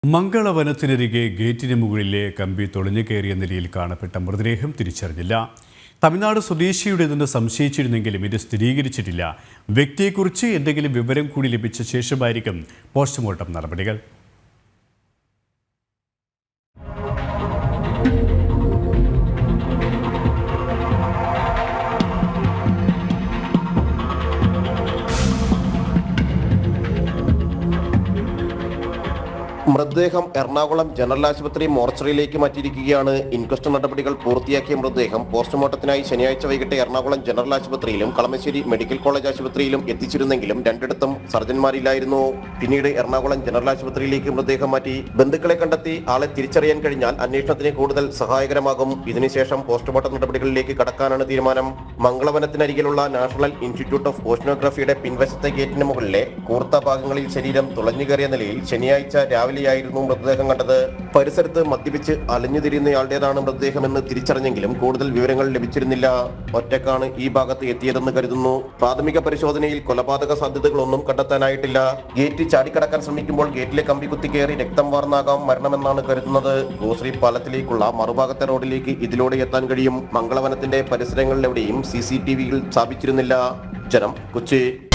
മംഗളവനത്തിനരികെ ഗേറ്റിന് മുകളിലെ കമ്പി തുളഞ്ഞു കയറിയ നിലയിൽ കാണപ്പെട്ട മൃതദേഹം തിരിച്ചറിഞ്ഞില്ല. തമിഴ്നാട് സ്വദേശിയുടേതെന്ന് സംശയിച്ചിരുന്നെങ്കിലും ഇത് സ്ഥിരീകരിച്ചിട്ടില്ല. വ്യക്തിയെക്കുറിച്ച് എന്തെങ്കിലും വിവരം കൂടി ലഭിച്ച ശേഷമായിരിക്കും പോസ്റ്റ്മോർട്ടം നടപടികൾ. മൃതദേഹം എറണാകുളം ജനറൽ ആശുപത്രി മോർച്ചറിയിലേക്ക് മാറ്റിയിരിക്കുകയാണ്. ഇൻക്വസ്റ്റ് നടപടികൾ പൂർത്തിയാക്കിയ മൃതദേഹം പോസ്റ്റ്മോർട്ടത്തിനായി ശനിയാഴ്ച വൈകിട്ട് എറണാകുളം ജനറൽ ആശുപത്രിയിലും കളമശ്ശേരി മെഡിക്കൽ കോളേജ് ആശുപത്രിയിലും എത്തിച്ചിരുന്നെങ്കിലും രണ്ടിടത്തും സർജന്മാരില്ലായിരുന്നു. പിന്നീട് എറണാകുളം ജനറൽ ആശുപത്രിയിലേക്ക് മൃതദേഹം മാറ്റി. ബന്ധുക്കളെ കണ്ടെത്തി ആളെ തിരിച്ചറിയാൻ കഴിഞ്ഞാൽ അന്വേഷണത്തിന് കൂടുതൽ സഹായകരമാകും. ഇതിനുശേഷം പോസ്റ്റ്മോർട്ടം നടപടികളിലേക്ക് കടക്കാനാണ് തീരുമാനം. മംഗളവനത്തിനരികിലുള്ള നാഷണൽ ഇൻസ്റ്റിറ്റ്യൂട്ട് ഓഫ് ഓഷ്യനോഗ്രഫിയുടെ പിൻവശത്തെ ഗേറ്റിന് മുകളിലെ കൂർത്ത ഭാഗങ്ങളിൽ ശരീരം തുളഞ്ഞുകയറിയ നിലയിൽ ശനിയാഴ്ച രാവിലെ മൃതദേഹം കണ്ടത്. പരിസരത്ത് മദ്യപിച്ച് അലഞ്ഞുതിരിയുന്നയാളുടേതാണ് മൃതദേഹമെന്ന് തിരിച്ചറിഞ്ഞെങ്കിലും കൂടുതൽ വിവരങ്ങൾ ലഭിച്ചിരുന്നില്ല. ഒറ്റക്കാണ് ഈ ഭാഗത്ത് എത്തിയതെന്ന് കരുതുന്നു. പ്രാഥമിക പരിശോധനയിൽ കൊലപാതക സാധ്യതകളൊന്നും കണ്ടെത്താനായിട്ടില്ല. ഗേറ്റ് ചാടിക്കടക്കാൻ ശ്രമിക്കുമ്പോൾ ഗേറ്റിലെ കമ്പി കുത്തിക്കയറി രക്തം വാർന്നാകാം മരണമെന്നാണ് കരുതുന്നത്. ഗോശ്രീ പാലത്തിലേക്കുള്ള മറുഭാഗത്തെ റോഡിലേക്ക് ഇതിലൂടെ എത്താൻ കഴിയും. മംഗളവനത്തിന്റെ പരിസരങ്ങളിലെവിടെയും CCTV സ്ഥാപിച്ചിരുന്നില്ല. ജനം, കൊച്ചി.